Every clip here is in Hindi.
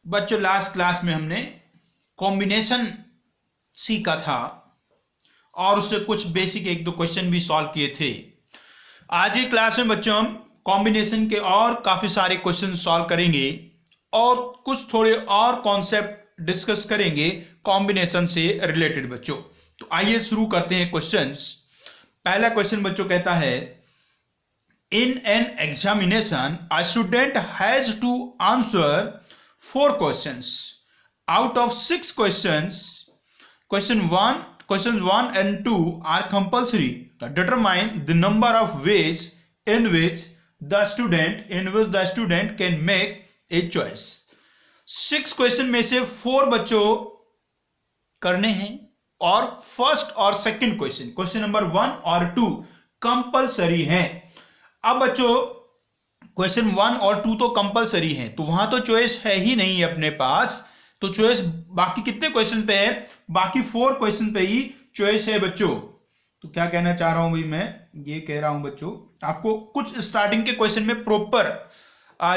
बच्चों लास्ट क्लास में हमने कॉम्बिनेशन सीखा था और उससे कुछ बेसिक एक दो क्वेश्चन भी सॉल्व किए थे। आज की क्लास में बच्चों हम कॉम्बिनेशन के और काफी सारे क्वेश्चन सॉल्व करेंगे और कुछ थोड़े और कॉन्सेप्ट डिस्कस करेंगे कॉम्बिनेशन से रिलेटेड बच्चों। तो आइए शुरू करते हैं क्वेश्चंस। पहला क्वेश्चन बच्चों कहता है, in an examination a student has to answer 4 questions. Out of 6 questions, questions 1 and 2 are compulsory. Determine the number of ways in which the student can make a choice. 6 question में से 4 बच्चों करने हैं और फर्स्ट और सेकंड क्वेश्चन नंबर 1 और 2 कंपलसरी हैं। अब बच्चों क्वेश्चन 1 और 2 तो कंपलसरी है, तो वहां तो चॉइस है ही नहीं अपने पास। तो चॉइस बाकी कितने क्वेश्चन पे है? बाकी 4 क्वेश्चन पे ही चॉइस है बच्चों। तो क्या कहना चाह रहा हूं भाई, मैं ये कह रहा हूं बच्चों, आपको कुछ स्टार्टिंग के क्वेश्चन में प्रॉपर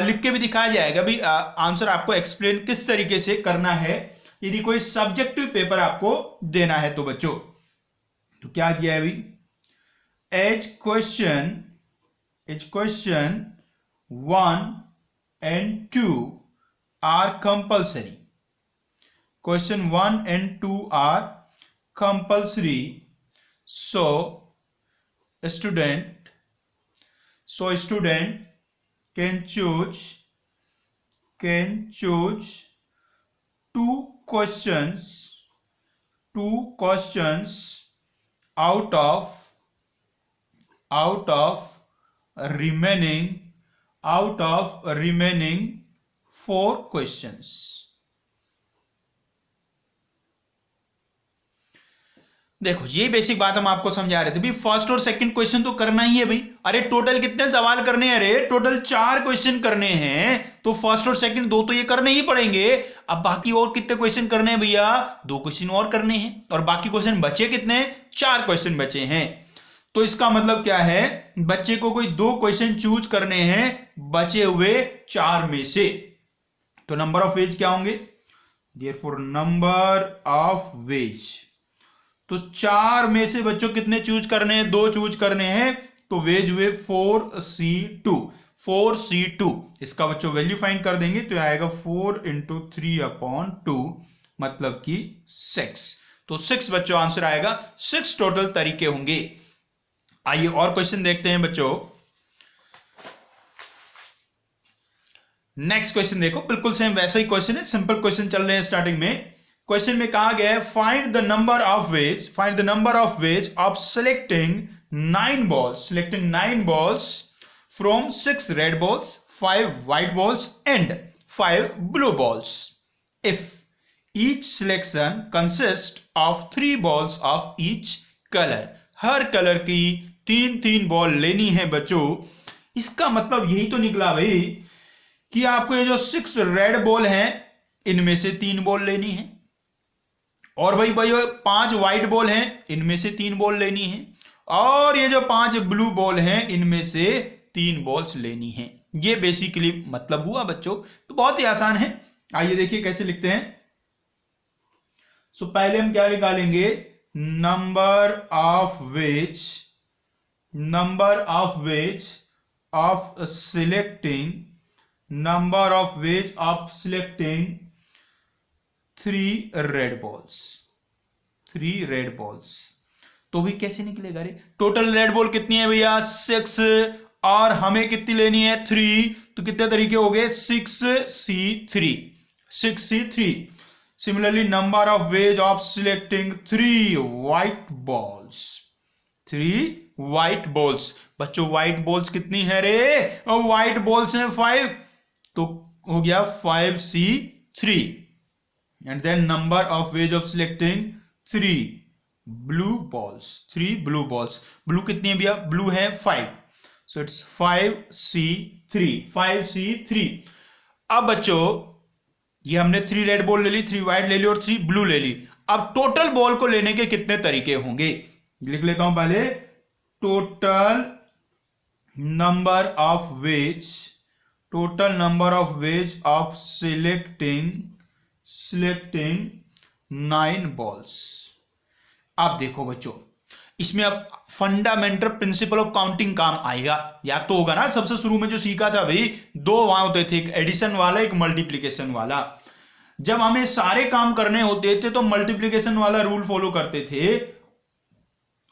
लिख के भी दिखाया जाएगा भी आंसर आपको एक्सप्लेन किस तरीके से करना है यदि कोई सब्जेक्टिव पेपर आपको देना है तो बच्चों। तो क्या दिया है भाई, as question 1 and 2 are compulsory. Question 1 and 2 are compulsory. So student can choose 2 questions out of remaining 4 questions. देखो ये बेसिक बात हम आपको समझा रहे थे भी, फर्स्ट और सेकंड क्वेश्चन तो करना ही है भाई। अरे टोटल कितने सवाल करने हैं? अरे टोटल 4 क्वेश्चन करने हैं, तो फर्स्ट और सेकंड 2 तो ये करने ही पड़ेंगे। अब बाकी और कितने क्वेश्चन करने हैं भैया? 2 क्वेश्चन और करने हैं। और बाकी क्वेश्चन बचे कितने? 4 क्वेश्चन बचे हैं। तो इसका मतलब क्या है, बच्चे को कोई 2 क्वेश्चन चूज करने हैं बचे हुए 4 में से। तो नंबर ऑफ वेज क्या होंगे? देयरफॉर नंबर ऑफ वेज, तो 4 में से बच्चों कितने चूज करने हैं? 2 चूज करने हैं, तो वेज हुए 4C2। इसका बच्चों वैल्यू फाइंड कर देंगे तो आएगा 4 × 3/2 मतलब कि 6। तो 6 बच्चों आंसर आएगा। 6 टोटल तरीके होंगे। आइए और क्वेश्चन देखते हैं बच्चों। नेक्स्ट क्वेश्चन देखो, बिल्कुल सेम वैसा ही क्वेश्चन है, सिंपल क्वेश्चन चल रहे हैं। स्टार्टिंग में क्वेश्चन में कहा गया है, find the number of ways of selecting 9 balls from 6 red balls, 5 white balls and 5 blue balls if each selection consists of 3 balls of each color. Her colour की 3 बॉल लेनी है बच्चों। इसका मतलब यही तो निकला भाई कि आपको ये जो 6 रेड बॉल हैं इनमें से 3 बॉल लेनी है, और भाई 5 व्हाइट बॉल हैं इनमें से 3 बॉल लेनी है, और ये जो 5 ब्लू बॉल हैं इनमें से 3 बॉल्स लेनी है। ये बेसिकली मतलब हुआ बच्चों। तो बहुत ही आसान है। आइए देखिए कैसे लिखते हैं। सो पहले हम क्या निकालेंगे, number of ways of selecting 3 red balls. तो भी कैसे निकलेगा? रे टोटल रेड बॉल कितनी है भैया? 6, और हमें कितनी लेनी है? 3। तो कितने तरीके हो गए? 6C3। Similarly number of ways of selecting 3 white balls. बच्चों व्हाइट बॉल्स कितनी है रे? व्हाइट बॉल्स हैं 5, तो हो गया 5C3। and then number of ways of selecting 3 blue balls. blue कितनी है भैया? blue है 5, so it's 5C3। अब बच्चों ये हमने 3 रेड बॉल ले ली, 3 व्हाइट ले ली और 3 ब्लू ले ली। अब टोटल बॉल को लेने के कितने तरीके होंगे? लिख लेता हूं पहले, total number of ways total number of ways of selecting 9 balls. आप देखो बच्चों, इसमें अब फंडामेंटल प्रिंसिपल ऑफ काउंटिंग काम आएगा। या तो होगा ना, सबसे शुरू में जो सीखा था भाई, दो वहां होते थे, एक एडिशन वाला एक मल्टीप्लीकेशन वाला। जब हमें सारे काम करने होते थे तो मल्टीप्लीकेशन वाला रूल फॉलो करते थे,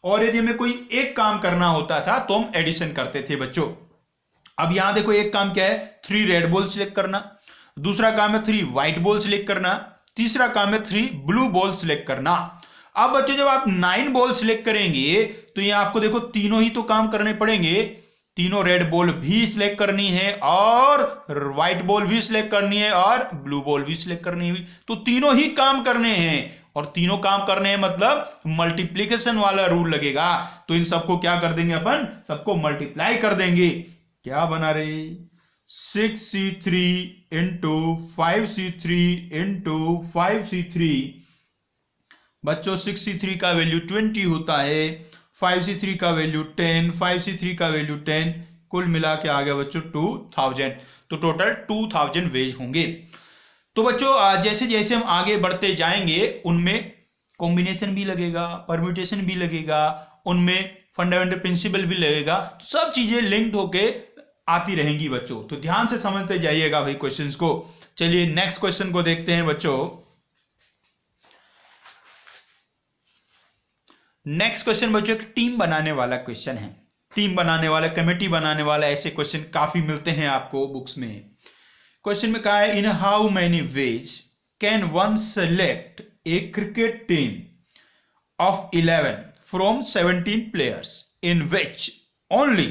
और यदि हमें कोई एक काम करना होता था तो हम एडिशन करते थे बच्चों। अब यहां देखो, एक काम क्या है, 3 रेड बॉल सिलेक्ट करना, दूसरा काम है 3 व्हाइट बॉल सिलेक्ट करना, तीसरा काम है 3 ब्लू बॉल सिलेक्ट करना। अब बच्चों जब आप 9 बॉल सिलेक्ट करेंगे तो ये आपको देखो तीनों ही तो काम करने पड़ेंगे। तीनों रेड बॉल भी सिलेक्ट करनी है और व्हाइट बॉल भी सिलेक्ट करनी है और ब्लू बॉल भी सिलेक्ट करनी है, तो तीनों ही काम करने हैं। और तीनों काम करने हैं मतलब मल्टीप्लीकेशन वाला रूल लगेगा, तो इन सबको क्या कर देंगे अपन, सबको मल्टीप्लाई कर देंगे। क्या बना रहे, 6c3 into 5c3 into 5c3। बच्चों 6c3 का वैल्यू 20 होता है, 5c3 का वैल्यू 10, 5c3 का वैल्यू 10, कुल मिला के आ गया बच्चों 2000। तो टोटल 2000 वेज होंगे। तो बच्चों जैसे जैसे हम आगे बढ़ते जाएंगे उनमें कॉम्बिनेशन भी लगेगा, परम्यूटेशन भी लगेगा, उनमें फंडामेंटल प्रिंसिपल भी लगेगा, तो सब चीजें लिंक्ड होके आती रहेंगी बच्चों। तो ध्यान से समझते जाइएगा भाई क्वेश्चंस को। चलिए नेक्स्ट क्वेश्चन को देखते हैं बच्चों। नेक्स्ट क्वेश्चन बच्चों एक टीम बनाने वाला क्वेश्चन है। टीम बनाने वाला, कमेटी बनाने वाला, ऐसे क्वेश्चन काफी मिलते हैं आपको बुक्स में। क्वेश्चन में कहा है, in how many ways can one select A cricket team of 11 from 17 players in which only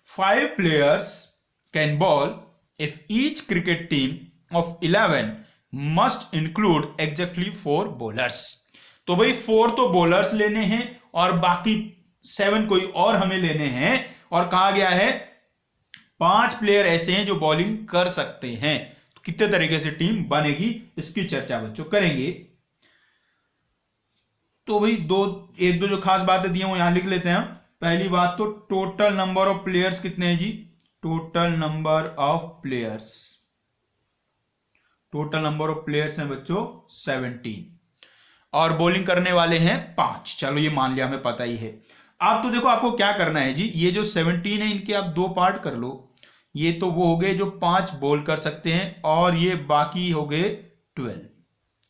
5 players can ball if each cricket team of 11 must include exactly 4 bowlers. तो भाई 4 तो बॉलर्स लेने हैं और बाकी 7 कोई और हमें लेने हैं, और कहा गया है 5 प्लेयर ऐसे हैं जो बॉलिंग कर सकते हैं। तो कितने तरीके से टीम बनेगी इसकी चर्चा बच्चों करेंगे। तो भाई एक दो जो खास बातें दी हैं वो यहां लिख लेते हैं। पहली बात तो टोटल नंबर ऑफ प्लेयर्स कितने हैं जी, total number of players, total number of players हैं बच्चों 17, और बॉलिंग करने वाले हैं 5। चलो ये मान लिया, हमें पता ही है। आप तो देखो आपको क्या करना है जी, ये जो 17 है इनके आप 2 पार्ट कर लो। ये तो वो हो गए जो 5 बॉल कर सकते हैं, और ये बाकी हो गए 12,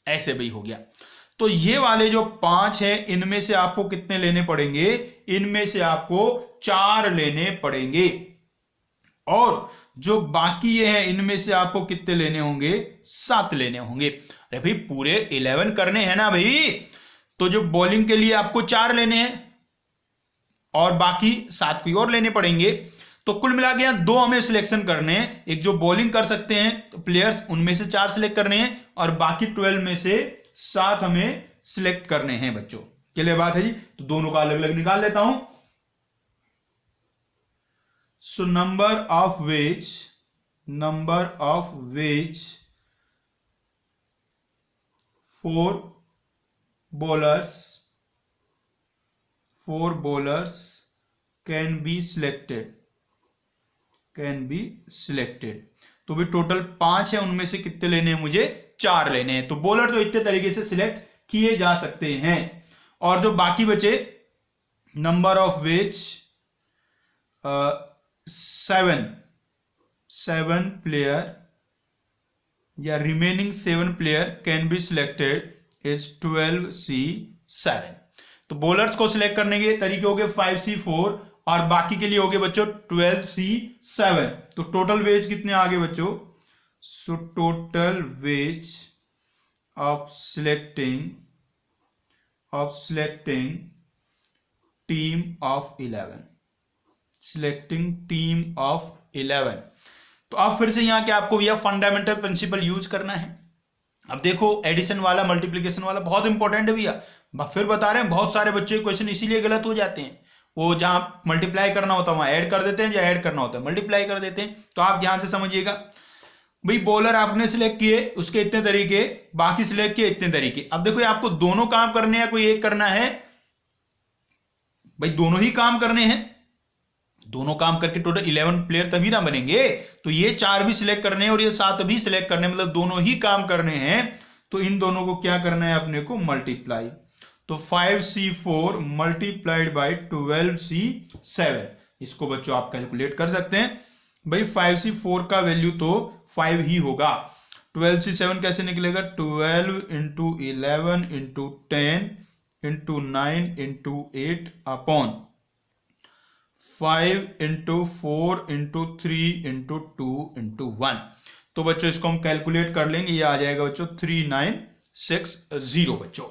ऐसे भी हो गया। तो ये वाले जो 5 है इनमें से आपको कितने लेने पड़ेंगे, इनमें से आपको 4 लेने पड़ेंगे, और जो बाकी ये है इनमें से आपको कितने लेने होंगे, 7 लेने होंगे। अरे भाई पूरे 11 करने हैं ना भाई, तो जो बॉलिंग के लिए आपको 4 लेने हैं और बाकी 7 कोई और लेने पड़ेंगे। तो कुल मिला के यहां 2 हमें सिलेक्शन करने हैं, एक जो बॉलिंग कर सकते हैं तो प्लेयर्स उनमें से 4 सिलेक्ट करने हैं, और बाकी 12 में से 7 हमें सिलेक्ट करने हैं बच्चों। क्लियर बात है जी। तो दोनों का अलग अलग निकाल लेता हूं। So number of ways 4 bowlers can be selected. तो भी टोटल 5 है, उनमें से कितने लेने हैं, मुझे 4 लेने हैं। तो बॉलर तो इतने तरीके से सिलेक्ट किए जा सकते हैं। और जो बाकी बचे नंबर ऑफ वेज 7 प्लेयर या remaining 7 player can be selected is 12c7। तो बॉलर्स को सिलेक्ट करने के तरीके हो गए 5c4 और बाकी के लिए हो गए बच्चों 12c7। तो टोटल वेज कितने आ गए बच्चों, so total ways of selecting team of 11, selecting team of 11। तो अब फिर से यहां क्या आपको भैया फंडामेंटल प्रिंसिपल यूज करना है। अब देखो एडिशन वाला मल्टीप्लिकेशन वाला बहुत इंपॉर्टेंट है भैया, फिर बता रहे हैं बहुत सारे बच्चे क्वेश्चन इसीलिए गलत हो जाते हैं, वो जहां मल्टीप्लाई करना होता है वहां ऐड कर देते हैं, या ऐड करना होता है मल्टीप्लाई कर देते हैं। तो आप ध्यान से समझिएगा भाई, बॉलर आपने सिलेक्ट किए उसके इतने तरीके, बाकी सिलेक्ट किए इतने तरीके। अब देखो आपको दोनों काम करने हैं, कोई एक करना है, भाई दोनों ही काम करने हैं, दोनों काम करके टोटल 11 प्लेयर तभी ना बनेंगे। तो ये 4 भी सिलेक्ट करने हैं और ये 7 भी सिलेक्ट करने, मतलब दोनों ही काम करने हैं। तो इन दोनों को क्या करना है अपने को, मल्टीप्लाई। तो 5C4 मल्टीप्लाइड बाई 12C7, इसको बच्चों आप कैलकुलेट कर सकते हैं। भाई 5C4 का वैल्यू तो 5 ही होगा। 12C7 कैसे निकलेगा, 12 into 11 into 10 into 9 into 8 upon 5 into 4 into 3 into 2 into 1। तो बच्चों इसको हम कैलकुलेट कर लेंगे, ये आ जाएगा बच्चों 3960 बच्चों।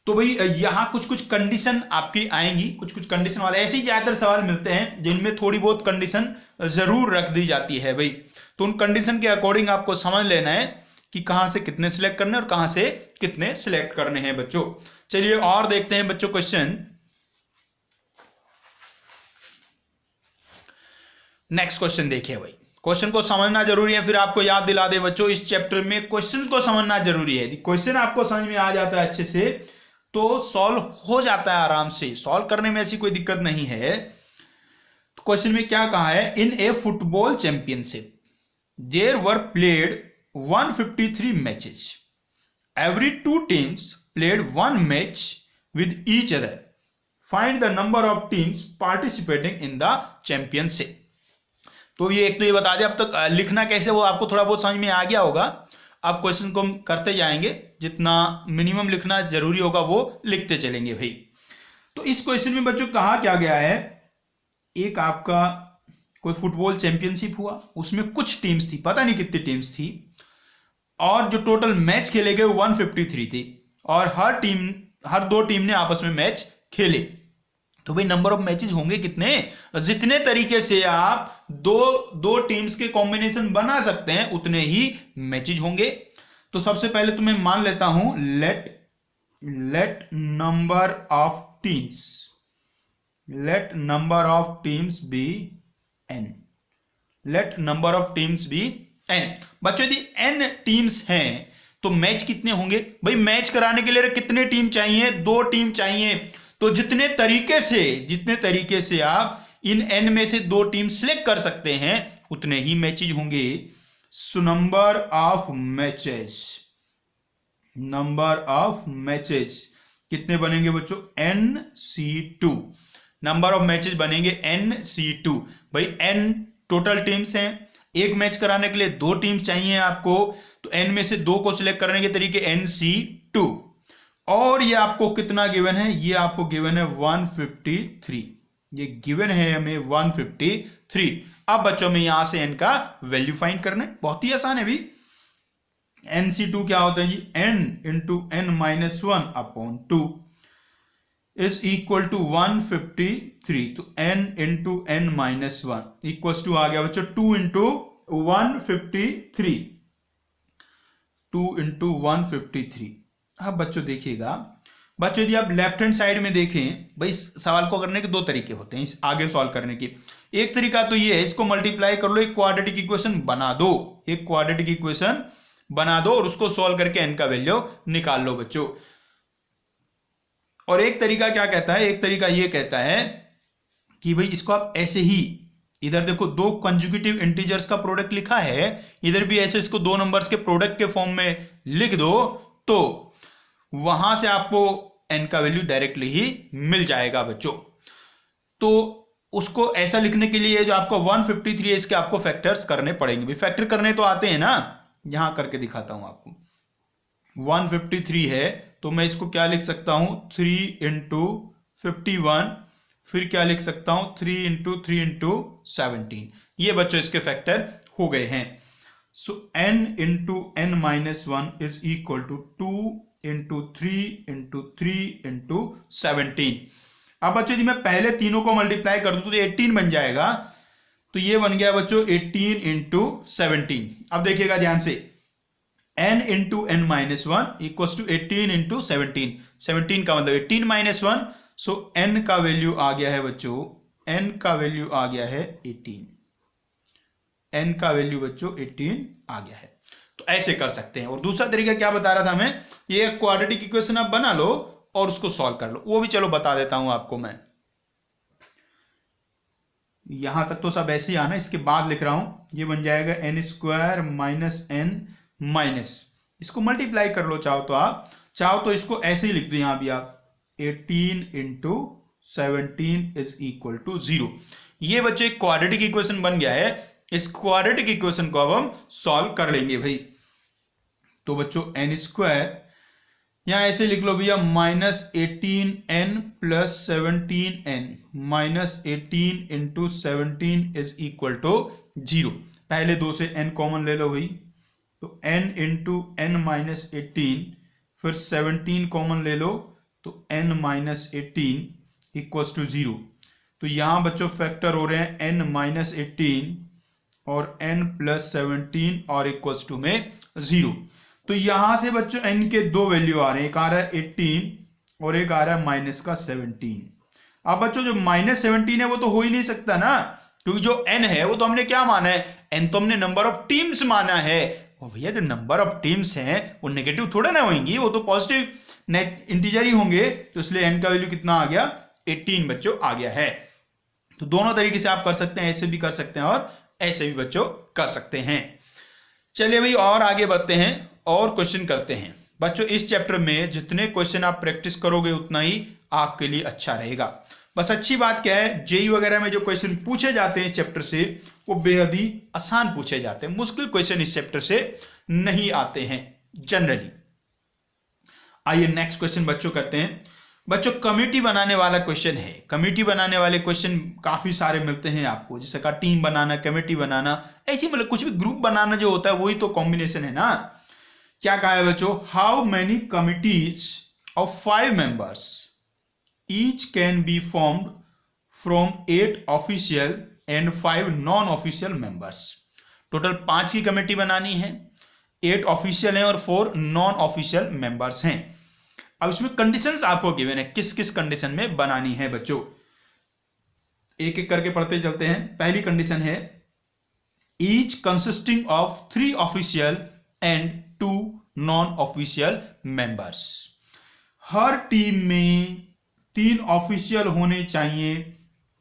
तो भाई यहां कुछ कुछ कंडीशन आपकी आएंगी, कुछ कुछ कंडीशन वाले ऐसे ही ज्यादातर सवाल मिलते हैं जिनमें थोड़ी बहुत कंडीशन जरूर रख दी जाती है भाई। तो उन कंडीशन के अकॉर्डिंग आपको समझ लेना है कि कहां से कितने सिलेक्ट करने और कहां से कितने सिलेक्ट करने हैं बच्चों। चलिए और देखते हैं बच्चों क्वेश्चन। नेक्स्ट क्वेश्चन देखिए भाई, क्वेश्चन को समझना जरूरी है, फिर आपको याद दिला दे बच्चों, इस चैप्टर में क्वेश्चन को समझना जरूरी है। यदि क्वेश्चन आपको समझ में आ जाता है अच्छे से तो सॉल्व हो जाता है आराम से, सॉल्व करने में ऐसी कोई दिक्कत नहीं है। तो क्वेश्चन में क्या कहा है, in a football championship there were played 153 matches, every 2 teams played 1 match with each other, find the number of teams participating in the championship. तो ये एक तो ये बता दें, अब तक लिखना कैसे वो आपको थोड़ा बहुत समझ में आ गया होगा। अब क्वेश्चन को हम करते जाएंगे, जितना मिनिमम लिखना जरूरी होगा वो लिखते चलेंगे भाई। तो इस क्वेश्चन में बच्चों कहा क्या गया है, एक आपका कोई फुटबॉल चैंपियनशिप हुआ, उसमें कुछ टीम्स थी, पता नहीं कितनी टीम्स थी, और जो टोटल मैच खेले गए 153 थी, और हर 2 टीम ने आपस में मैच खेले। तो भाई नंबर ऑफ मैचेस होंगे कितने, जितने तरीके से आप दो टीम्स के कॉम्बिनेशन बना सकते हैं उतने ही मैचेस होंगे। तो सबसे पहले तो मैं मान लेता हूं let number of teams be n, let number of teams be n। बच्चों यदि n टीम्स हैं तो मैच कितने होंगे, भाई मैच कराने के लिए कितने टीम चाहिए, 2 टीम चाहिए। तो जितने तरीके से आप इन n में से 2 टीम सिलेक्ट कर सकते हैं उतने ही मैचेज होंगे। सो नंबर ऑफ मैचेज कितने बनेंगे बच्चों, NC2। नंबर ऑफ मैचेज बनेंगे NC2। भाई n टोटल टीम्स हैं, एक मैच कराने के लिए 2 टीम्स चाहिए आपको, तो n में से 2 को सिलेक्ट करने के तरीके NC2। और ये आपको कितना गिवन है, ये आपको गिवन है 153, ये गिवन है हमें 153। अब बच्चों में यहां से n का वैल्यू फाइंड करना है, बहुत ही आसान है भी। NC2 क्या होता है जी, n into n minus 1 upon 2 is equal to 153। तो n into n minus 1 equal to आ गया बच्चों 2 इंटू 153, 2 इंटू 153। अब बच्चों देखिएगा, बच्चों यदि आप लेफ्ट हैंड साइड में देखें, भाई इस सवाल को करने के 2 तरीके होते हैं, इस आगे सॉल्व करने के। एक तरीका तो ये है, इसको मल्टीप्लाई कर लो, एक क्वाड्रेटिक इक्वेशन बना दो और उसको सॉल्व करके n का वैल्यू निकाल लो बच्चों। और एक तरीका क्या कहता है, एक तरीका ये कहता है कि भाई इसको आप ऐसे ही, इधर देखो 2 कंजुगेटिव इंटीजर्स का प्रोडक्ट लिखा है, इधर भी ऐसे इसको 2 नंबर्स के प्रोडक्ट के फॉर्म में लिख दो, तो वहां से आपको n का वैल्यू डायरेक्टली ही मिल जाएगा बच्चों। तो उसको ऐसा लिखने के लिए जो आपको 153 है, इसके आपको फैक्टर्स करने पड़ेंगे। भाई फैक्टर करने तो आते हैं ना, यहां करके दिखाता हूं आपको। 153 है तो मैं इसको क्या लिख सकता हूं, 3 इंटू 51, फिर क्या लिख सकता हूं 3 इंटू 3 इंटू 17। ये बच्चों इसके फैक्टर हो गए हैं। So n into n minus 1 is equal to 2 into 3 into 3 into 17। अब बच्चों यदि मैं पहले तीनों को मल्टीप्लाई कर दूं तो 18 बन जाएगा। तो ये बन गया बच्चों 18 इंटू 17। अब देखिएगा ध्यान से, n into n minus 1 equal to 18 into 17। 17 का मतलब 18 माइनस 1, सो n का वैल्यू आ गया है बच्चों, n का वैल्यू आ गया है 18। n का वैल्यू बच्चों 18 आ गया है। तो ऐसे कर सकते हैं। और दूसरा तरीका क्या बता रहा था मैं, ये क्वाड्रेटिक इक्वेशन आप बना लो और उसको सॉल्व कर लो, वो भी चलो बता देता हूं आपको मैं। यहां तक तो सब ऐसे ही आना, इसके बाद लिख रहा हूं, ये बन जाएगा n square minus n minus, इसको मल्टीप्लाई कर लो चाहो तो, आप चाहो तो इसको ऐसे ही लिख दो यहां भी आप, 18 इंटू 17 इज इक्वल टू 0। ये बच्चों एक क्वाड्रेटिक इक्वेशन बन गया है। इस क्वाड्रेटिक इक्वेशन को अब हम सॉल्व कर लेंगे भाई। तो बच्चों एन स्क्वायर यहां ऐसे लिख लो भैया, -18n plus 17n, -18 into 17 is equal to 0। पहले दो से n कॉमन ले लो भाई, तो n इंटू n माइनस 18, फिर 17 कॉमन ले लो तो n माइनस 18 इक्वल्स टू 0। तो यहां बच्चों फैक्टर हो रहे हैं n माइनस 18 और n प्लस 17 और इक्वल्स टू में 0। तो यहां से बच्चों n के दो वैल्यू आ रहे हैं, एक आ रहा है 18 और एक आ रहा है माइनस का 17। अब बच्चों जो माइनस 17 है वो तो हो ही नहीं सकता ना, क्योंकि जो n है वो तो हमने क्या माना है, n तो हमने नंबर ऑफ टीम्स माना है। और भैया जो नंबर ऑफ टीम्स हैं वो नेगेटिव थोड़े ना होंगी, वो तो पॉजिटिव इंटीजर ही होंगे। तो इसलिए n का वैल्यू कितना आ गया, 18 बच्चों आ गया है। तो दोनों तरीके से आप कर सकते हैं, ऐसे भी कर सकते हैं और ऐसे भी बच्चों कर सकते हैं। चलिए भाई और आगे बढ़ते हैं और क्वेश्चन करते हैं। बच्चों इस चैप्टर में जितने क्वेश्चन आप प्रैक्टिस करोगे उतना ही आपके लिए अच्छा रहेगा। बस अच्छी बात क्या है, जेई वगैरह में जो क्वेश्चन पूछे जाते हैं इस चैप्टर से वो बेहद ही आसान पूछे जाते हैं, मुश्किल क्वेश्चन इस चैप्टर से नहीं आते हैं जनरली। आइए नेक्स्ट क्वेश्चन बच्चों करते हैं। बच्चों कमेटी बनाने वाला क्वेश्चन है। कमेटी बनाने वाले क्वेश्चन काफी सारे मिलते हैं आपको, जैसे का टीम बनाना, कमेटी बनाना, ऐसी मतलब कुछ भी ग्रुप बनाना जो होता है वही तो कॉम्बिनेशन है ना। क्या कहा है बच्चों, how many committees of 5 members each can be formed from 8 official and 5 non official members. Total 5 की कमेटी बनानी है, 8 ऑफिशियल हैं और 4 नॉन ऑफिशियल मेंबर्स हैं। अब इसमें कंडीशंस आपको गिवन है, किस किस कंडीशन में बनानी है बच्चों, एक एक करके पढ़ते चलते हैं। पहली कंडीशन है each consisting of 3 official and 2 non official members. Her team में 3 ऑफिशियल होने चाहिए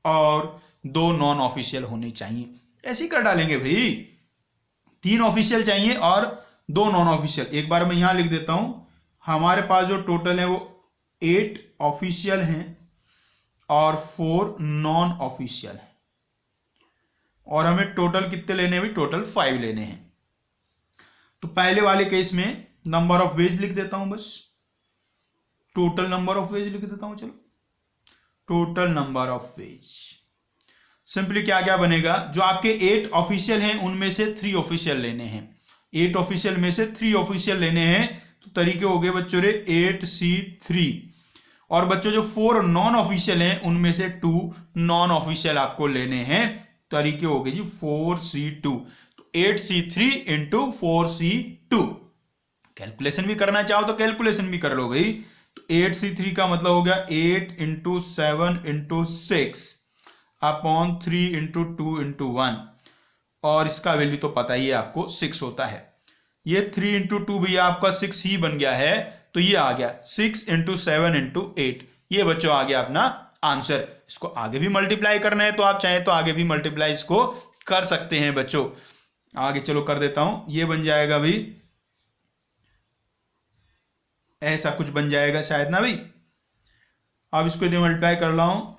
और 2 नॉन ऑफिशियल होने चाहिए। ऐसे ही कर डालेंगे भाई, 3 ऑफिशियल चाहिए और 2 नॉन ऑफिशियल। एक बार मैं यहां लिख देता हूं, हमारे पास जो टोटल है वो 8 ऑफिशियल हैं और 4 नॉन ऑफिशियल हैं, और हमें टोटल कितने लेने हैं, टोटल 5 लेने हैं। तो पहले वाले केस में नंबर ऑफ वेज लिख देता हूं, बस टोटल नंबर ऑफ वेज लिख देता हूं। चलो total number of ways simply क्या क्या बनेगा, जो आपके 8 ऑफिशियल हैं उनमें से 3 ऑफिशियल लेने हैं, 8 ऑफिशियल में से 3 ऑफिशियल लेने हैं। तो तरीके हो गए बच्चों रे 8C3, और बच्चों जो 4 नॉन ऑफिशियल हैं उनमें से 2 नॉन ऑफिशियल आपको लेने हैं। तरीके हो गए जी 4C2। तो 8C3 इंटू 4C2। कैलकुलेशन भी करना चाहो तो कैलकुलेशन भी कर लो भाई। तो 8C3 का मतलब हो गया 8 into 7 into 6 upon 3 into 2 into 1, और इसका वैल्यू तो पता ही है आपको 6 होता है। ये 3 इंटू 2 भैया आपका 6 ही बन गया है, तो ये आ गया 6 इंटू 7 इंटू 8। ये बच्चों आ गया अपना आंसर। इसको आगे भी मल्टीप्लाई करना है तो आप चाहें तो आगे भी मल्टीप्लाई इसको कर सकते हैं बच्चों। आगे चलो कर देता हूं, ये बन जाएगा भाई, ऐसा कुछ बन जाएगा शायद ना भाई। अब इसको यदि मल्टीप्लाई कर रहा हूं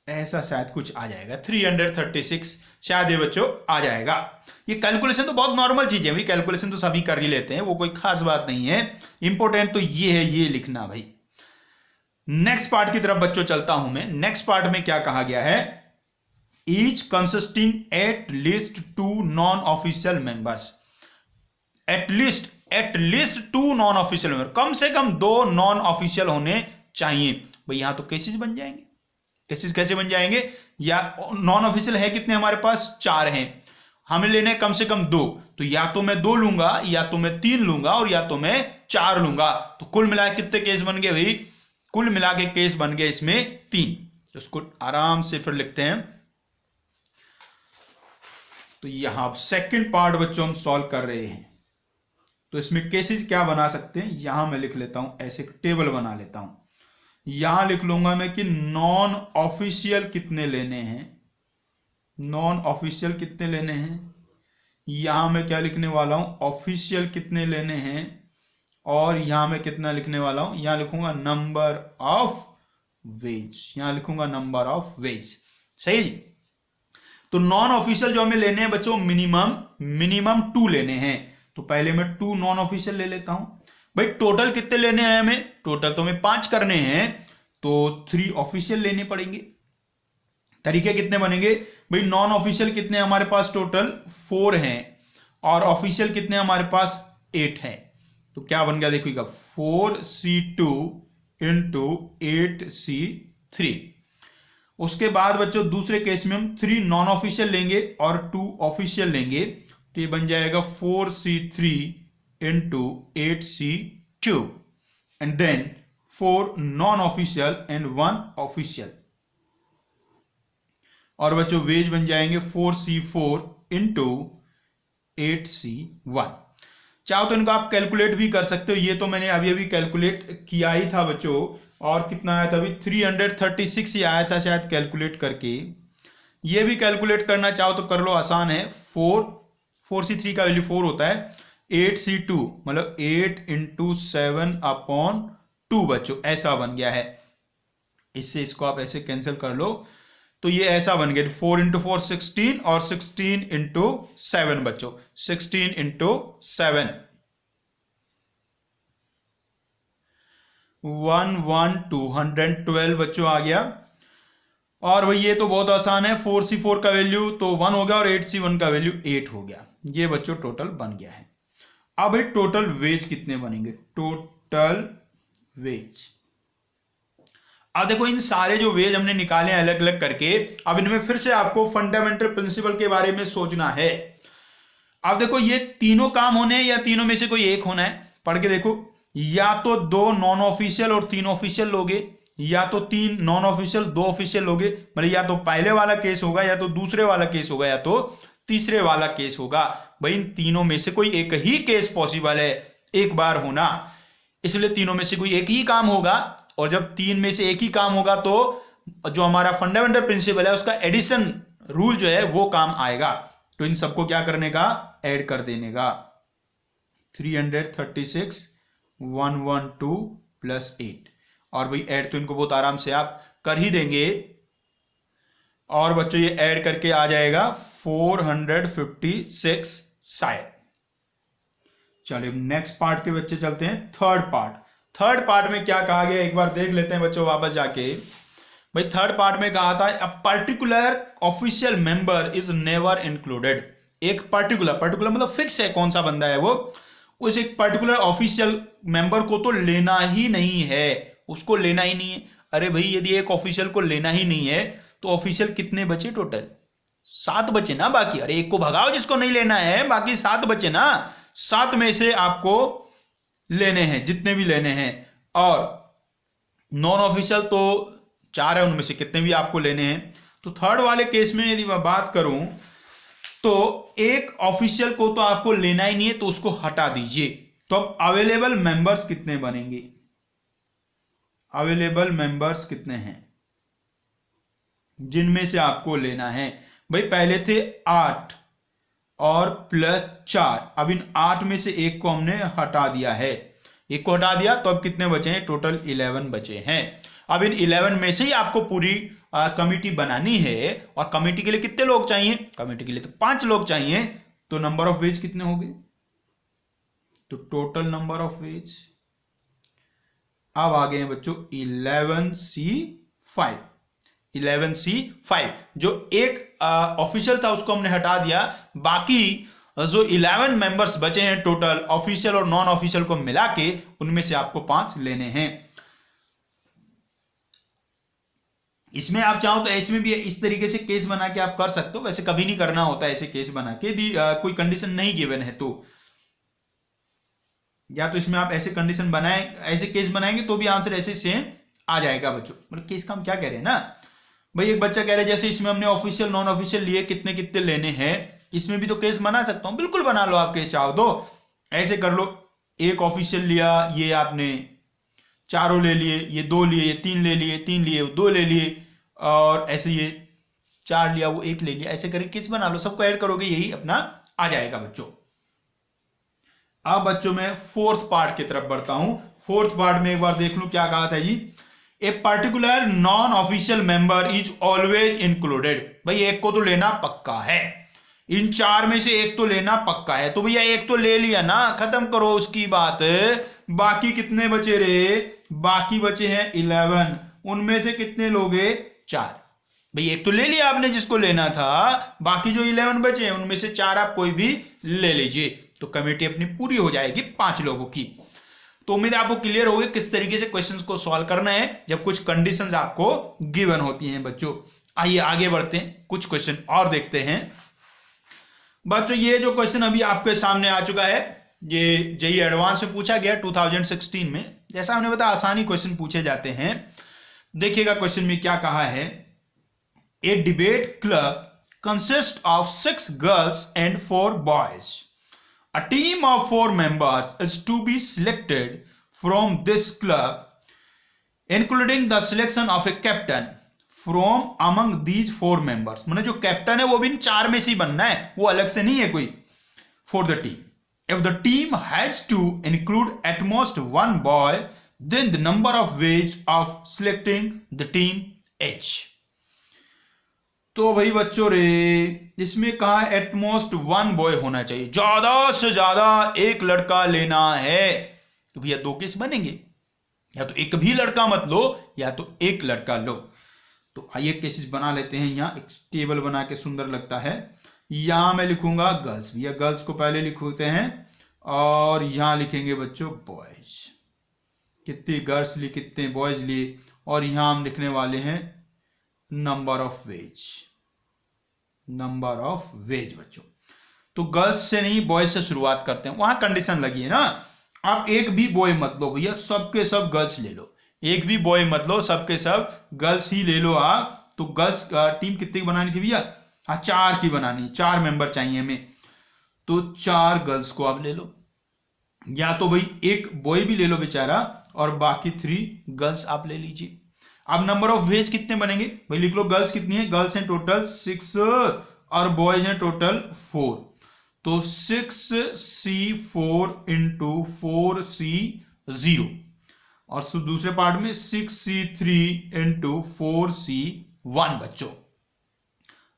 ऐसा शायद कुछ आ जाएगा, 336 शायद ये बच्चों आ जाएगा। ये कैलकुलेशन तो बहुत नॉर्मल चीज है भाई, कैलकुलेशन तो सभी कर ही लेते हैं, वो कोई खास बात नहीं है। इंपॉर्टेंट तो ये है, ये लिखना भाई। नेक्स्ट पार्ट की तरफ बच्चों चलता हूं मैं। नेक्स्ट पार्ट में क्या कहा गया है, each consisting at least 2 non official members. At least 2 non official member, कम से कम 2 नॉन ऑफिशियल होने चाहिए भाई। यहां तो केसेस बन जाएंगे। केसेस कैसे बन जाएंगे, या नॉन ऑफिशियल है कितने हमारे पास, 4 हैं, हमें लेने कम से कम 2। तो या तो मैं 2 लूंगा, या तो मैं 3 लूंगा, और या तो मैं 4 लूंगा। तो कुल मिला के कितने केस बन गए भाई, कुल मिला के केस बन गए इसमें 3। तो उसको आराम से फिर लिखते हैं। तो यहां सेकंड पार्ट बच्चों हम सॉल्व कर रहे हैं। तो इसमें केसेस क्या बना सकते हैं, यहां मैं लिख लेता हूं, ऐसे टेबल बना लेता हूं। यहां लिख लूंगा मैं कि नॉन ऑफिशियल कितने लेने हैं, नॉन ऑफिशियल कितने लेने हैं। यहां मैं क्या लिखने वाला हूं, ऑफिशियल कितने लेने हैं। और यहां मैं कितना लिखने वाला हूं, यहां लिखूंगा नंबर ऑफ वेज, यहां लिखूंगा नंबर ऑफ वेज। सही। तो नॉन ऑफिशियल जो हमें लेने हैं बच्चों, मिनिमम 2 लेने हैं। तो पहले मैं 2 नॉन ऑफिशियल ले लेता हूं। भाई टोटल कितने लेने हैं हमें, टोटल तो हमें 5 करने हैं, तो 3 ऑफिशियल लेने पड़ेंगे। तरीके कितने बनेंगे भाई, नॉन ऑफिशियल कितने हमारे पास टोटल 4 हैं और ऑफिशियल कितने हमारे पास 8 हैं। तो क्या बन गया देखिएगा, 4C2 इंटू 8C3। उसके बाद बच्चों दूसरे केस में हम 3 नॉन ऑफिशियल लेंगे और 2 ऑफिशियल लेंगे, तो ये बन जाएगा 4C3 into 8C2 and then 4 non official and 1 official. और बच्चों वेज बन जाएंगे 4C4 इंटू 8C1। चाहो तो इनको आप कैलकुलेट भी कर सकते हो, ये तो मैंने अभी अभी कैलकुलेट किया ही था बच्चों। और कितना आया था अभी, 336 ही आया था शायद कैलकुलेट करके। ये भी कैलकुलेट करना चाहो तो कर लो, आसान है। 4C3 का वैल्यू 4 होता है, 8C2 मतलब 8 इंटू 7/2 बच्चों, ऐसा बन गया है। इससे इसको आप ऐसे कैंसिल कर लो, तो ये ऐसा बन गया 4 इंटू 4 16 और 16 इंटू 7 बच्चों, 16 इंटू 7 112 बच्चों आ गया। और भाई ये तो बहुत आसान है, 4C4 का वैल्यू तो 1 हो गया और 8C1 का वैल्यू 8 हो गया। ये बच्चों टोटल बन गया है। अब भाई टोटल वेज कितने बनेंगे, टोटल वेज। अब देखो इन सारे जो वेज हमने निकाले हैं अलग अलग करके, अब इनमें फिर से आपको फंडामेंटल प्रिंसिपल के बारे में सोचना है। अब देखो ये तीनों काम होने हैं या तीनों में से कोई एक होना है, पढ़ के देखो। या तो 2 नॉन ऑफिशियल और 3 ऑफिशियल लोगे, या तो 3 नॉन ऑफिशियल 2 ऑफिशियल लोगे। मतलब या तो पहले वाला केस होगा, या तो दूसरे वाला केस होगा, या तो तीसरे वाला केस होगा। भाई इन तीनों में से कोई एक ही केस पॉसिबल है एक बार होना, इसलिए तीनों में से कोई एक ही काम होगा। और जब 3 में से एक ही काम होगा तो जो हमारा फंडामेंटल प्रिंसिपल है उसका एडिशन रूल जो है वो काम आएगा। तो इन सबको क्या करने का, ऐड कर देने का। 336 112 प्लस 8, और भाई ऐड तो इनको बहुत आराम से आप कर ही देंगे। और बच्चों ये ऐड करके आ जाएगा 456 शायद। चलिए नेक्स्ट पार्ट के बच्चे चलते हैं, थर्ड पार्ट में क्या कहा गया एक बार देख लेते हैं बच्चों वापस जाके। भाई थर्ड पार्ट में कहा था a particular official member is never included. एक पर्टिकुलर मतलब फिक्स है कौन सा बंदा है वो, उस एक पर्टिकुलर ऑफिशियल मेंबर को तो लेना ही नहीं है, उसको लेना ही नहीं है। अरे भाई यदि एक ऑफिशियल को लेना ही नहीं है तो ऑफिशियल कितने बचे टोटल, 7 बचे ना बाकी। अरे एक को भगाओ जिसको नहीं लेना है, बाकी 7 बचे ना। 7 में से आपको लेने हैं जितने भी लेने हैं, और नॉन ऑफिशियल तो 4 है, उनमें से कितने भी आपको लेने हैं। तो थर्ड वाले केस में यदि मैं बात करूं तो एक ऑफिशियल को तो आपको लेना ही नहीं है, तो उसको हटा दीजिए। तो अब अवेलेबल मेंबर्स कितने बनेंगे, अवेलेबल मेंबर्स कितने हैं जिनमें से आपको लेना है। भाई पहले थे 8 और प्लस 4, अब इन 8 में से एक को हमने हटा दिया है, एक को हटा दिया, तो अब कितने बचे हैं, टोटल 11 बचे हैं। अब इन 11 में से ही आपको पूरी कमिटी बनानी है, और कमिटी के लिए कितने लोग चाहिए, कमिटी के लिए तो 5 लोग चाहिए। तो नंबर ऑफ वेज कितने हो गए, तो टोटल नंबर ऑफ वेज अब आ गए हैं बच्चों 11C5। जो एक ऑफिशियल था उसको हमने हटा दिया, बाकी जो 11 मेंबर्स बचे हैं टोटल ऑफिशियल और नॉन ऑफिशियल को मिला के, उनमें से आपको 5 लेने हैं। इसमें आप चाहो तो इसमें भी इस तरीके से केस बना के आप कर सकते हो, वैसे कभी नहीं करना होता ऐसे केस बना के, कोई कंडीशन नहीं गिवन है तो। या तो इसमें आप ऐसे कंडीशन बनाए, ऐसे केस बनाएंगे तो भी आंसर ऐसे सेम आ जाएगा बच्चों। मतलब केस का हम क्या कह रहे हैं ना भाई, एक बच्चा कह रहा है जैसे इसमें हमने ऑफिशियल नॉन ऑफिशियल लिए, कितने कितने लेने हैं, इसमें भी तो केस बना सकता हूं। बिल्कुल बना लो आप केस चाहो तो, ऐसे कर लो। एक ऑफिशियल लिया ये आपने चारों ले लिए, ये 2 लिए, ये 3 ले लिए, 3 लिए, 2 ले लिए, और ऐसे ये 4 लिया, वो 1 ले लिया, ऐसे करके किस बना लो, सबको ऐड करोगे, यही अपना आ जाएगा बच्चों। अब बच्चों मैं फोर्थ पार्ट की तरफ बढ़ता हूं। फोर्थ पार्ट में एक बार देख लूं क्या कहा था जी। A particular non official member is always included. भाई एक को तो लेना पक्का है, इन 4 में से एक तो लेना पक्का है, तो भैया एक तो ले लिया ना, खत्म करो उसकी बात। बाकी कितने बचे रे? बाकी बचे हैं 11, उनमें से कितने लोगे? 4। भाई एक तो ले लिया आपने जिसको लेना था, बाकी जो 11 बचे हैं उनमें से 4 आप कोई भी ले लीजिए, तो कमेटी अपनी पूरी हो जाएगी 5 लोगों की। तो उम्मीद है आपको क्लियर हो गया किस तरीके से क्वेश्चंस को सॉल्व करना है जब कुछ कंडीशंस आपको गिवन होती हैं बच्चों। आइए आगे बढ़ते हैं, कुछ क्वेश्चन और देखते हैं बच्चों। ये जो क्वेश्चन अभी आपके सामने आ चुका है, ये जेईई एडवांस में पूछा गया 2016 में। जैसा हमने बताया आसानी क्वेश्चन पूछे जाते हैं। देखिएगा क्वेश्चन में क्या कहा है। A debate club consist of 6 girls and 4 boys. A team of 4 members is to be selected from this club, including the selection of a captain from among these 4 members. माने जो कैप्टन है वो भी इन 4 में से ही बनना है, वो अलग से नहीं है कोई। For the team, if the team has to include at most 1 boy, then the number of ways of selecting the team H. तो भाई बच्चों रे, इसमें कहा एटमोस्ट 1 बॉय होना चाहिए, ज्यादा से ज्यादा एक लड़का लेना है। तो भैया 2 केस बनेंगे, या तो एक भी लड़का मत लो या तो एक लड़का लो। तो आइए केसेस बना लेते हैं। यहाँ एक टेबल बना के सुंदर लगता है। यहां मैं लिखूंगा गर्ल्स, भैया गर्ल्स को पहले लिखते हैं, और यहां लिखेंगे बच्चों बॉयज। कितने गर्ल्स लिए कितने बॉयज लिए, और यहां हम लिखने वाले हैं number of ways, number of ways बच्चों। तो गर्ल्स से नहीं बॉयज से शुरुआत करते हैं, वहां कंडीशन लगी है ना। आप एक भी बॉय मत लो भैया, सबके सब गर्ल्स ले लो। एक भी बॉय मत लो, सबके सब गर्ल्स ही ले लो आप। तो गर्ल्स का टीम कितनी की बनानी थी भैया? हाँ 4 की बनानी, 4 मेंबर चाहिए हमें, तो 4 गर्ल्स को आप ले लो, या तो भाई एक बॉय भी ले लो बेचारा, और बाकी 3 गर्ल्स आप ले लीजिए। अब नंबर ऑफ वेज कितने बनेंगे भाई? लिख लो गर्ल्स कितनी है, गर्ल्स हैं टोटल 6 और बॉयज हैं टोटल 4। तो 6C4 इंटू 4C0, और दूसरे पार्ट में 6C3 इंटू 4C1 बच्चों।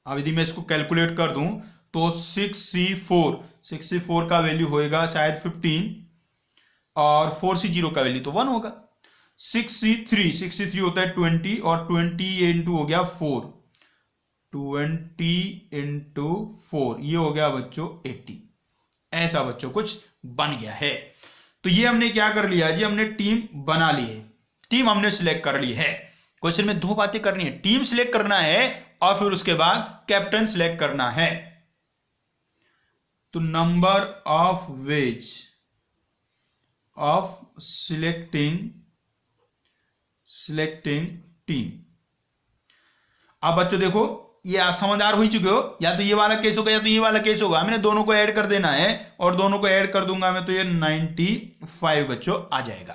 अब यदि मैं इसको कैलकुलेट कर दूं तो 6C4 का वैल्यू होएगा शायद 15, और 4C0 का वैल्यू तो 1 होगा। 6C3 होता है 20, और 20 इंटू हो गया 4, 20 इंटू 4 ये हो गया बच्चों 80। ऐसा बच्चों कुछ बन गया है। तो ये हमने क्या कर लिया जी, हमने टीम बना ली है, टीम हमने सिलेक्ट कर ली है। क्वेश्चन में 2 बातें करनी है, टीम सिलेक्ट करना है और फिर उसके बाद कैप्टन सिलेक्ट करना है। तो number of ways of selecting team. अब बच्चों देखो, ये आप समझदार हो चुके हो, या तो ये वाला केस होगा या तो ये वाला केस होगा। मैंने दोनों को ऐड कर देना है, और दोनों को ऐड कर दूंगा मैं, तो ये 95 बच्चों आ जाएगा।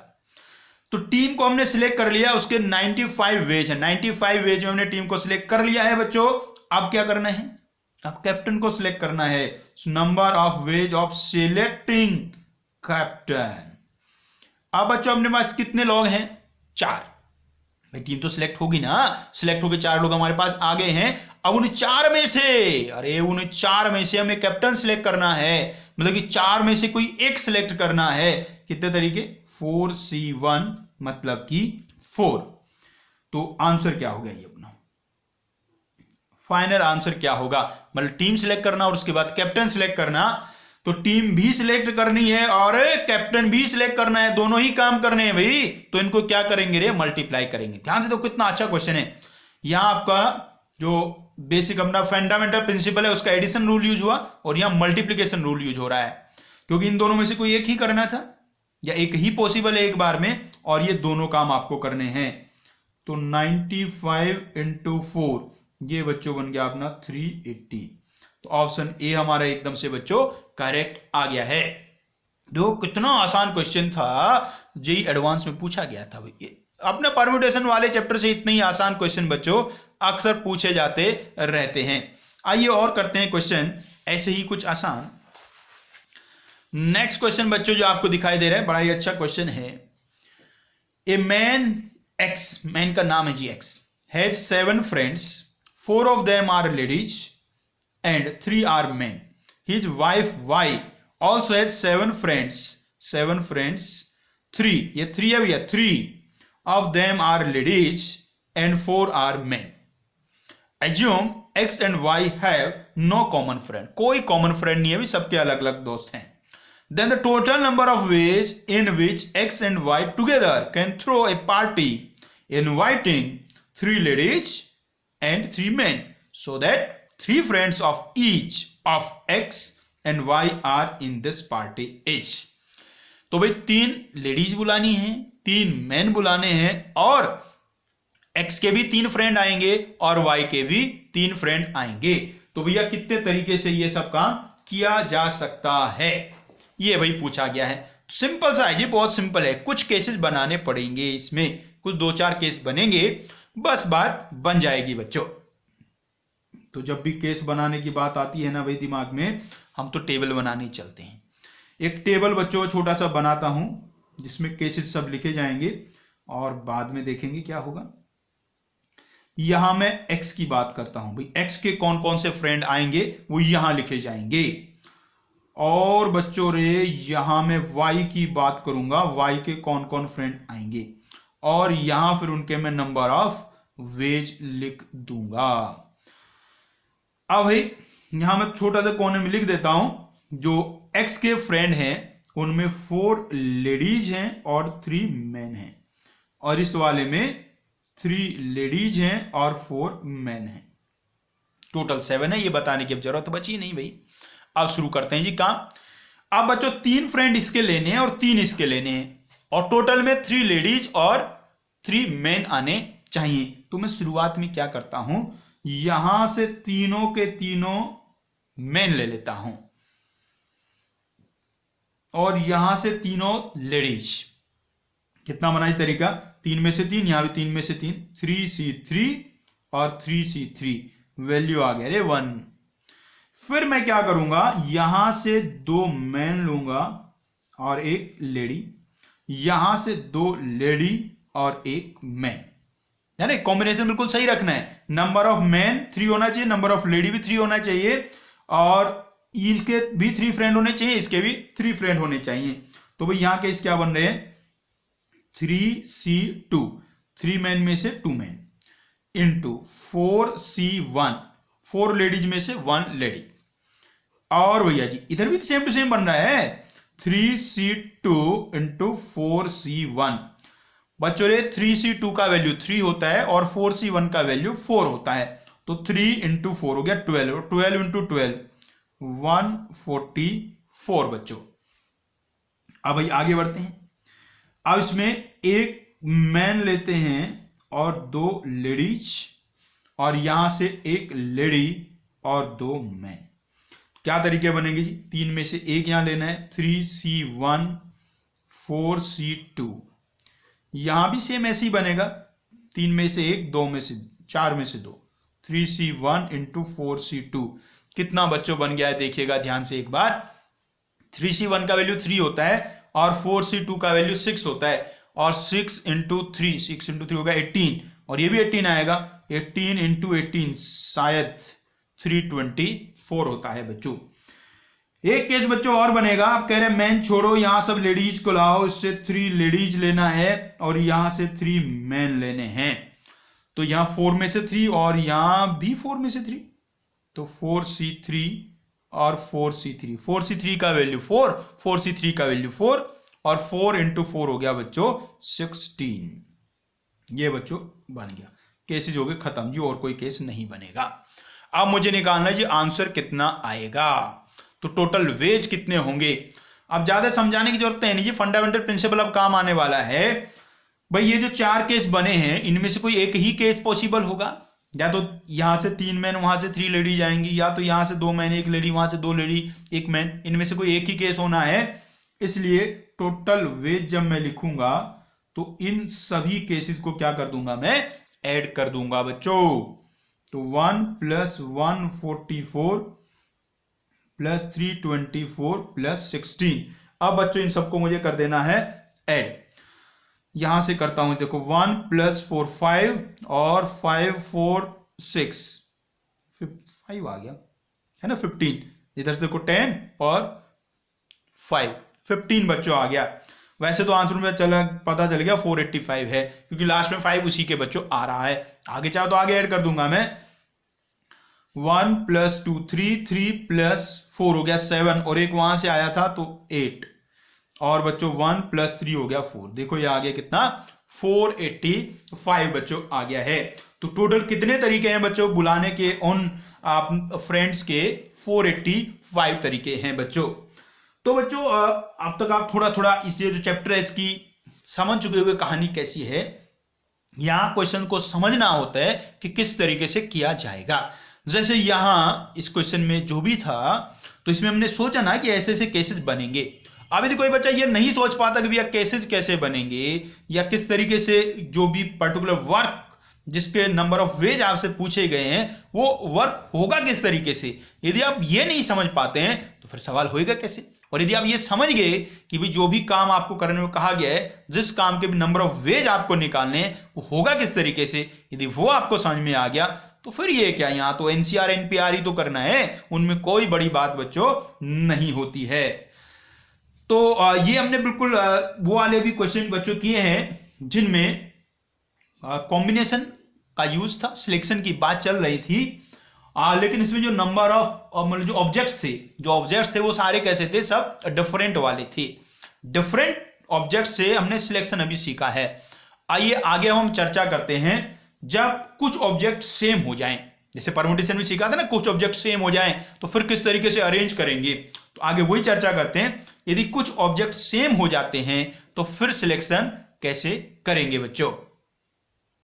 तो टीम को हमने सिलेक्ट कर लिया, उसके 95 वेज है, 95 वेज में हमने टीम को सिलेक्ट कर लिया है बच्चों। अब क्या करना है? अब कैप्टन को सिलेक्ट करना है। Number of ways of selecting captain. अब बच्चों अपने पास कितने लोग हैं? 4। टीम तो सिलेक्ट होगी ना, सिलेक्ट होके 4 लोग हमारे पास आ गए हैं। अब उन 4 में से, उन 4 में से हमें कैप्टन सिलेक्ट करना है, मतलब कि 4 में से कोई एक सिलेक्ट करना है। कितने तरीके? 4C1 मतलब कि 4। तो आंसर क्या होगा ये अपना? फाइनल आंसर क्या होगा? मतलब टीम सिलेक्ट करना और उसके बाद कैप्टन सिलेक्ट करना। तो टीम भी सिलेक्ट करनी है और कैप्टन भी सिलेक्ट करना है, दोनों ही काम करने हैं भाई। तो इनको क्या करेंगे रे? मल्टीप्लाई करेंगे। ध्यान से देखो कितना अच्छा क्वेश्चन है। यहां आपका जो बेसिक अपना फंडामेंटल प्रिंसिपल है उसका एडिशन रूल यूज हुआ, और यहां मल्टीप्लीकेशन रूल यूज हो रहा है, क्योंकि इन दोनों में से कोई एक ही करना था, या एक ही पॉसिबल है एक बार में, और ये दोनों काम आपको करने हैं। तो 95 इंटू 4 ये बच्चों बन गया अपना 380। तो ऑप्शन ए हमारा एकदम से बच्चों करेक्ट आ गया है। जो कितना आसान क्वेश्चन था, जेई एडवांस में पूछा गया था भाई। अपने परम्यूटेशन वाले चैप्टर से इतने ही आसान क्वेश्चन बच्चों अक्सर पूछे जाते रहते हैं। आइए और करते हैं क्वेश्चन ऐसे ही कुछ आसान। नेक्स्ट क्वेश्चन बच्चों जो आपको दिखाई दे रहा है, बड़ा ही अच्छा क्वेश्चन है। ए मैन एक्स, मैन का नाम है जी X, has 7 friends, 4 of them are ladies and 3 are men. His wife Y also has 7 friends, 3, ये 3 है भैया, 3 of them are ladies and 4 are men. Assume X and Y have no common friend, कोई common friend नहीं है भी, सबके अलग अलग दोस्त हैं. Then the total number of ways in which X and Y together can throw a party inviting 3 ladies and 3 men, so that 3 friends of each of X and Y are in this party is. तो भाई 3 लेडीज बुलानी है, 3 मैन बुलाने हैं, और X के भी 3 फ्रेंड आएंगे और Y के भी 3 फ्रेंड आएंगे। तो भैया कितने तरीके से ये सब काम किया जा सकता है, ये भाई पूछा गया है। सिंपल सा है जी, बहुत सिंपल है। कुछ केसेस बनाने पड़ेंगे इसमें, कुछ 2-4 केस बनेंगे, बस बात बन जाएगी बच्चों। तो जब भी केस बनाने की बात आती है ना भाई दिमाग में, हम तो टेबल बनाने चलते हैं। एक टेबल बच्चों छोटा सा बनाता हूं जिसमें केसेस सब लिखे जाएंगे और बाद में देखेंगे क्या होगा। यहां मैं एक्स की बात करता हूं भाई, एक्स के कौन कौन से फ्रेंड आएंगे वो यहां लिखे जाएंगे। और बच्चों रे यहां मैं वाई की बात करूंगा, वाई के कौन कौन फ्रेंड आएंगे, और यहां फिर उनके मैं नंबर ऑफ वेज लिख दूंगा। अब भाई यहां मैं छोटा सा कोने में लिख देता हूं, जो एक्स के फ्रेंड हैं उनमें 4 लेडीज हैं और 3 मैन हैं, और इस वाले में 3 लेडीज हैं और 4 मैन हैं। टोटल 7 है, ये बताने की अब जरूरत बची नहीं भाई। अब शुरू करते हैं जी काम। अब बच्चों 3 फ्रेंड इसके लेने हैं और 3 इसके लेने हैं, और टोटल में 3 लेडीज और 3 मैन आने चाहिए। तो मैं शुरुआत में क्या करता हूं, यहां से तीनों के तीनों मैन ले लेता हूं और यहां से तीनों लेडीज। कितना बनाई तरीका, 3 में से 3, यहां भी 3 में से 3, 3C3 और 3C3, वैल्यू आ गया रे 1। फिर मैं क्या करूंगा, यहां से 2 मैन लूंगा और 1 लेडी, यहां से 2 लेडी और 1 मैन, यानी कॉम्बिनेशन बिल्कुल सही रखना है। नंबर ऑफ मैन 3 होना चाहिए, नंबर ऑफ लेडी भी 3 होना चाहिए, और इनके भी 3 फ्रेंड होने चाहिए, इसके भी 3 फ्रेंड होने चाहिए। तो भाई यहां के इस क्या बन रहे हैं, 3C2, 3 मैन में से 2 मैन, इंटू 4C1, 4 लेडीज में से 1 लेडी, और भैया जी इधर भी सेम टू सेम बन रहा है, 3C2 इंटू 4C1। बच्चों रे 3C2 का वैल्यू 3 होता है और 4C1 का वैल्यू 4 होता है, तो 3 इंटू 4 हो गया 12, 12 इंटू 12 144 बच्चों। अब भाई आगे बढ़ते हैं। अब इसमें 1 मैन लेते हैं और 2 लेडीज, और यहां से 1 लेडी और 2 मैन। क्या तरीके बनेंगे जी, 3 में से 1 यहां लेना है, 3C1 4C2, यहां भी सेम ऐसे ही बनेगा, 3 में से 1, 2 में से 4 में से 2, 3C1 इंटू 4C2। कितना बच्चों बन गया है देखिएगा ध्यान से एक बार, 3C1 का वैल्यू 3 होता है और 4C2 का वैल्यू 6 होता है, और 6 इंटू 3, 6 इंटू 3 होगा 18, और ये भी 18 आएगा, 18 इंटू 18 शायद 324 होता है बच्चों। एक केस बच्चों और बनेगा, आप कह रहे हैं मैन छोड़ो, यहां सब लेडीज को लाओ, इससे 3 लेडीज लेना है और यहां से 3 मैन लेने हैं। तो यहां 4 में से 3 और यहां भी 4 में से 3, तो 4C3 और 4C3, 4C3 का वैल्यू 4, 4C3 का वैल्यू 4, और 4 इंटू 4 हो गया बच्चों 16। ये बच्चों बन गया, केसेज हो गए खत्म जी, और कोई केस नहीं बनेगा। अब मुझे निकालना है जी आंसर कितना आएगा, तो टोटल वेज कितने होंगे। अब ज्यादा समझाने की जरूरत है नहीं जी, फंडामेंटल प्रिंसिपल अब काम आने वाला है। भाई ये जो 4 केस बने हैं इनमें से कोई एक ही केस पॉसिबल होगा, या तो यहां से 3 मैन वहां से 3 लेडी जाएंगी, या तो यहां से 2 मैन 1 लेडी वहां से 2 लेडी 1 मैन, इनमें से कोई एक ही केस होना है। इसलिए टोटल वेज जब मैं लिखूंगा तो इन सभी केसेस को क्या कर दूंगा, मैं ऐड कर दूंगा बच्चों। तो 1 + 144 + 324 + 16। अब बच्चों इन सबको मुझे कर देना है ऐड। यहां से करता हूं, देखो 1 + 4 5 और 5 4 6 5 आ गया है ना, 15। इधर से देखो 10 और 5 15 बच्चों आ गया। वैसे तो आंसर में पता चल गया 485 है, क्योंकि लास्ट में 5 उसी के बच्चों आ रहा है। आगे चाहो तो आगे ऐड कर दूंगा मैं। 1 + 2 3 3 + 4 हो गया 7, और एक वहां से आया था तो 8, और बच्चों 1 + 3 हो गया 4। देखो ये आ गया कितना, 485 बच्चों आ गया है। तो टोटल कितने तरीके हैं बच्चों बुलाने के उन आप फ्रेंड्स के, 485 तरीके हैं बच्चों। तो बच्चों अब तक आप थोड़ा थोड़ा इस जो चैप्टर है इसकी समझ चुके हुए कहानी कैसी है। यहां क्वेश्चन को समझना होता है कि किस तरीके से किया जाएगा। जैसे यहां इस क्वेश्चन में जो भी था, तो इसमें हमने सोचा ना कि ऐसे ऐसे केसेस बनेंगे। अब यदि कोई बच्चा ये नहीं सोच पाता कि भैया केसेस कैसे बनेंगे, या किस तरीके से जो भी पर्टिकुलर वर्क जिसके नंबर ऑफ वेज आपसे पूछे गए हैं वो वर्क होगा किस तरीके से, यदि आप ये नहीं समझ पाते हैं तो फिर सवाल होएगा कैसे। और यदि आप ये समझ गए कि भी जो भी काम आपको करने में कहा गया है, जिस काम के भी नंबर ऑफ वेज आपको निकालने हैं वो होगा किस तरीके से, यदि वो आपको समझ में आ गया तो फिर ये क्या, यहां तो एनसीआर एनपीआर ही तो करना है, उनमें कोई बड़ी बात बच्चों नहीं होती है। तो ये हमने बिल्कुल वो वाले भी क्वेश्चन बच्चों किए हैं जिनमें कॉम्बिनेशन का यूज था, सिलेक्शन की बात चल रही थी। लेकिन इसमें जो नंबर ऑफ मतलब जो ऑब्जेक्ट्स थे वो सारे कैसे थे, सब डिफरेंट वाले थे। डिफरेंट ऑब्जेक्ट से हमने सिलेक्शन अभी सीखा है। आइए आगे हम चर्चा करते हैं जब कुछ ऑब्जेक्ट सेम हो जाएं, जैसे परमुटेशन में सीखा था ना, कुछ ऑब्जेक्ट सेम हो जाएं तो फिर किस तरीके से अरेंज करेंगे। तो आगे वही चर्चा करते हैं, यदि कुछ ऑब्जेक्ट सेम हो जाते हैं तो फिर सिलेक्शन कैसे करेंगे बच्चों।